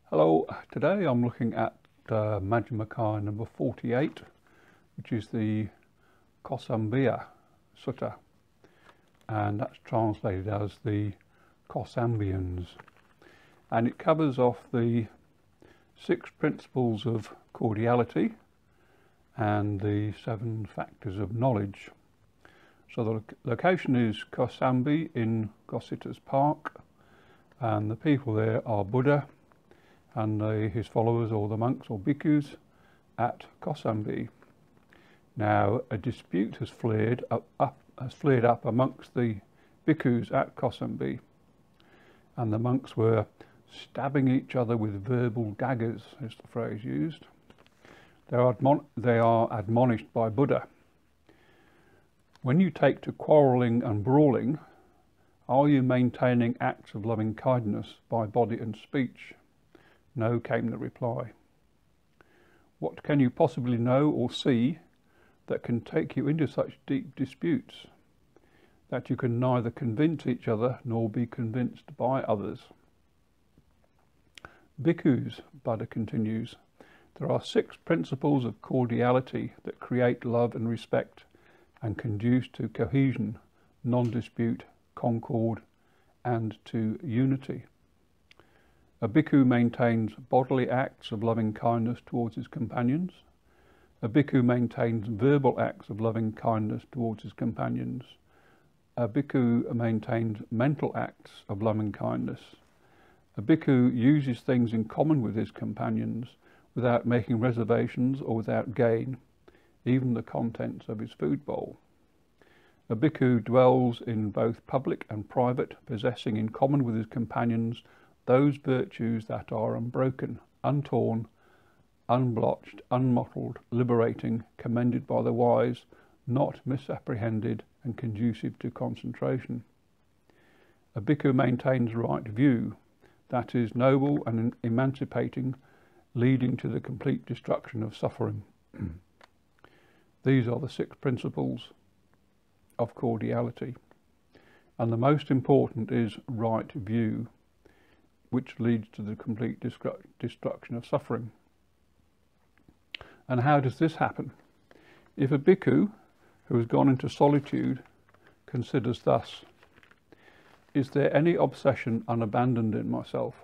Hello, today I'm looking at Majjhima Nikaya number 48, which is the Kasambiya Sutta, and that's translated as the Kasambians, and it covers off the 6 principles of cordiality and the 7 factors of knowledge. So the location is Kasambi in Gosita's Park, and the people there are Buddha and his followers, or the monks or bhikkhus, at Kasambi. Now, a dispute has flared up amongst the bhikkhus at Kasambi, and the monks were stabbing each other with verbal daggers, is the phrase used. They are admonished by Buddha. When you take to quarrelling and brawling, are you maintaining acts of loving kindness by body and speech? No, came the reply. What can you possibly know or see that can take you into such deep disputes, that you can neither convince each other nor be convinced by others? Bhikkhus, Buddha continues, there are 6 principles of cordiality that create love and respect and conduce to cohesion, non-dispute, concord, and to unity. A bhikkhu maintains bodily acts of loving kindness towards his companions. A bhikkhu maintains verbal acts of loving kindness towards his companions. A bhikkhu maintains mental acts of loving kindness. A bhikkhu uses things in common with his companions without making reservations or without gain, even the contents of his food bowl. A bhikkhu dwells in both public and private, possessing in common with his companions those virtues that are unbroken, untorn, unblotched, unmottled, liberating, commended by the wise, not misapprehended, and conducive to concentration. A bhikkhu maintains right view, that is noble and emancipating, leading to the complete destruction of suffering. These are the 6 principles of cordiality, and the most important is right view, which leads to the complete destruction of suffering. And how does this happen? If a bhikkhu who has gone into solitude considers thus: is there any obsession unabandoned in myself,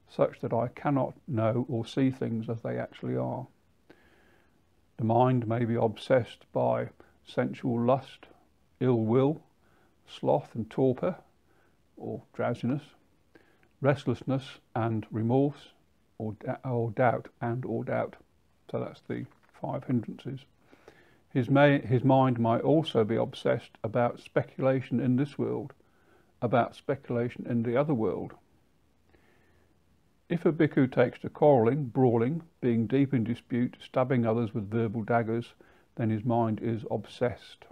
such that I cannot know or see things as they actually are? The mind may be obsessed by sensual lust, ill will, sloth and torpor, or drowsiness, restlessness and remorse, or doubt. So that's the 5 hindrances. His mind might also be obsessed about speculation in this world, about speculation in the other world. If a bhikkhu takes to quarrelling, brawling, being deep in dispute, stabbing others with verbal daggers, then his mind is obsessed.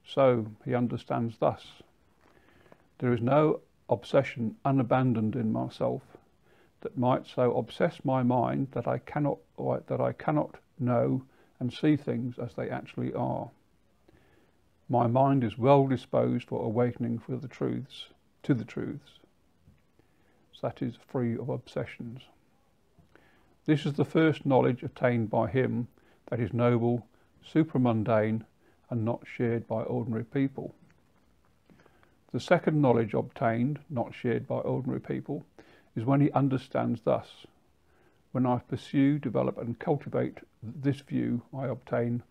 So he understands thus: there is no obsession unabandoned in myself that might so obsess my mind that I cannot know and see things as they actually are. My mind is well disposed for awakening to the truths. So that is free of obsessions. This is the first knowledge attained by him that is noble, supramundane, and not shared by ordinary people. The second knowledge obtained, not shared by ordinary people, is when he understands thus: when I pursue, develop and cultivate this view, I obtain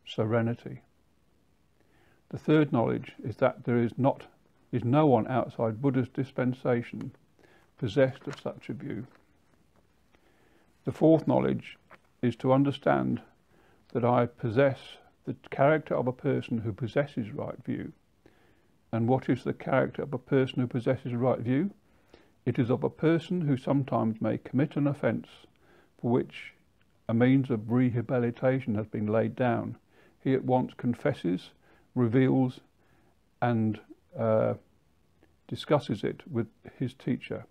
serenity. The third knowledge is that there is no one outside Buddha's dispensation possessed of such a view. The fourth knowledge is to understand that I possess the character of a person who possesses right view. And what is the character of a person who possesses right view? It is of a person who sometimes may commit an offence for which a means of rehabilitation has been laid down. He at once confesses, reveals, and discusses it with his teacher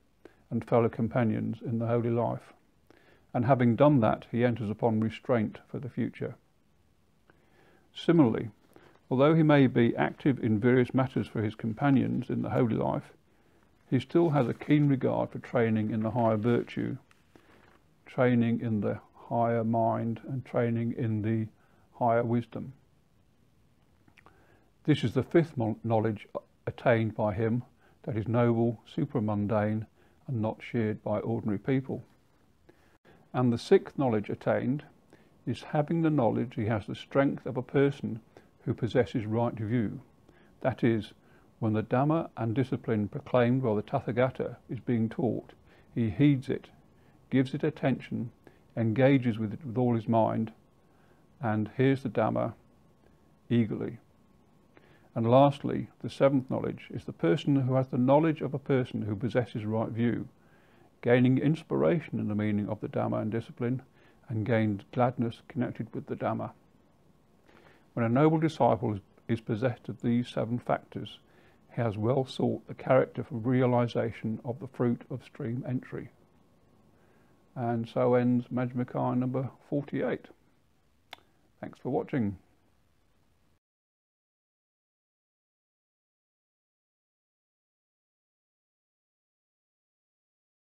and fellow companions in the holy life. And having done that, he enters upon restraint for the future. Similarly, although he may be active in various matters for his companions in the holy life, he still has a keen regard for training in the higher virtue, training in the higher mind, and training in the higher wisdom. This is the fifth knowledge attained by him that is noble, supramundane, and not shared by ordinary people. And the sixth knowledge attained is having the knowledge he has the strength of a person who possesses right view. That is, when the Dhamma and discipline proclaimed by the Tathagata is being taught, he heeds it, gives it attention, engages with it with all his mind, and hears the Dhamma eagerly. And lastly, the seventh knowledge is the person who has the knowledge of a person who possesses right view, gaining inspiration in the meaning of the Dhamma and discipline, and gained gladness connected with the Dhamma. When a noble disciple is possessed of these seven factors, he has well sought the character for realization of the fruit of stream entry. And so ends Majjhima Nikaya number 48. Thanks for watching.